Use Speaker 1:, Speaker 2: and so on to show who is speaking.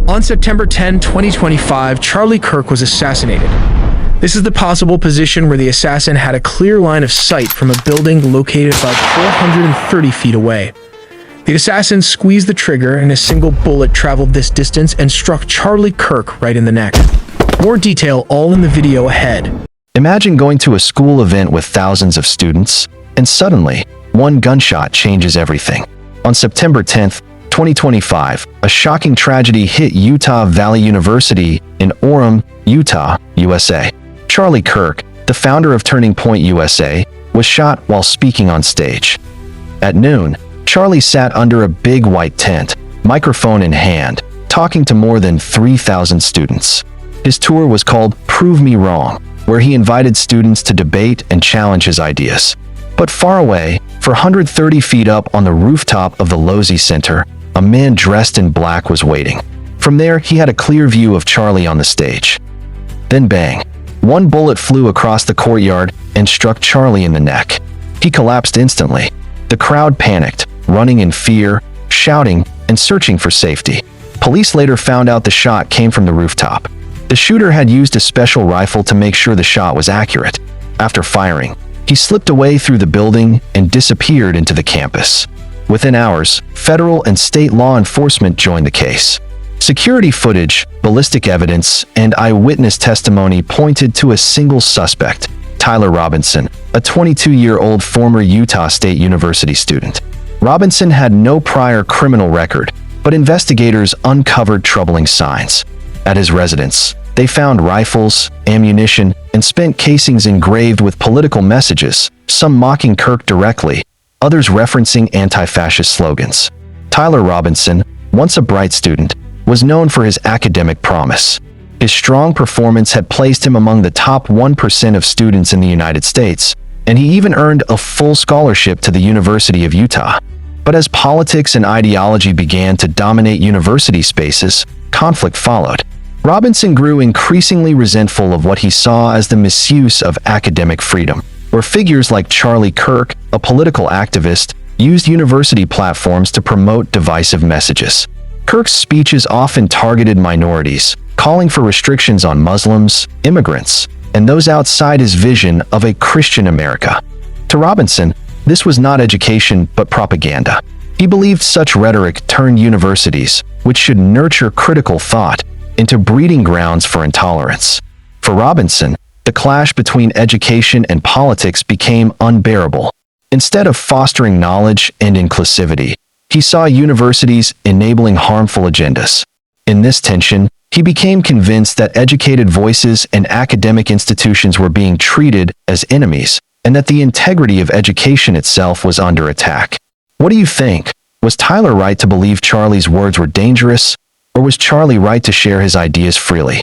Speaker 1: On September 10, 2025, Charlie Kirk was assassinated. This is the possible position where the assassin had a clear line of sight from a building located about 430 feet away. The assassin squeezed the trigger and a single bullet traveled this distance and struck Charlie Kirk right in the neck. More detail all in the video ahead.
Speaker 2: Imagine going to a school event with thousands of students, and suddenly, one gunshot changes everything. On September 10th, 2025, a shocking tragedy hit Utah Valley University in Orem, Utah, USA. Charlie Kirk, the founder of Turning Point USA, was shot while speaking on stage. At noon, Charlie sat under a big white tent, microphone in hand, talking to more than 3,000 students. His tour was called Prove Me Wrong, where he invited students to debate and challenge his ideas. But far away, 430 feet up on the rooftop of the Losey Center, a man dressed in black was waiting. From there, he had a clear view of Charlie on the stage. Then bang, one bullet flew across the courtyard and struck Charlie in the neck. He collapsed instantly. The crowd panicked, running in fear, shouting, and searching for safety. Police later found out the shot came from the rooftop. The shooter had used a special rifle to make sure the shot was accurate. After firing, he slipped away through the building and disappeared into the campus. Within hours, federal and state law enforcement joined the case. Security footage, ballistic evidence, and eyewitness testimony pointed to a single suspect, Tyler Robinson, a 22-year-old former Utah State University student. Robinson had no prior criminal record, but investigators uncovered troubling signs. At his residence, they found rifles, ammunition, and spent casings engraved with political messages, some mocking Kirk directly, others referencing anti-fascist slogans. Tyler Robinson, once a bright student, was known for his academic promise. His strong performance had placed him among the top 1% of students in the United States, and he even earned a full scholarship to the University of Utah. But as politics and ideology began to dominate university spaces, conflict followed. Robinson grew increasingly resentful of what he saw as the misuse of academic freedom, where figures like Charlie Kirk, a political activist, used university platforms to promote divisive messages. Kirk's speeches often targeted minorities, calling for restrictions on Muslims, immigrants, and those outside his vision of a Christian America. To Robinson, this was not education but propaganda. He believed such rhetoric turned universities, which should nurture critical thought, into breeding grounds for intolerance. For Robinson, the clash between education and politics became unbearable. Instead of fostering knowledge and inclusivity, he saw universities enabling harmful agendas. In this tension, he became convinced that educated voices and academic institutions were being treated as enemies, and that the integrity of education itself was under attack. What do you think? Was Tyler right to believe Charlie's words were dangerous, or was Charlie right to share his ideas freely?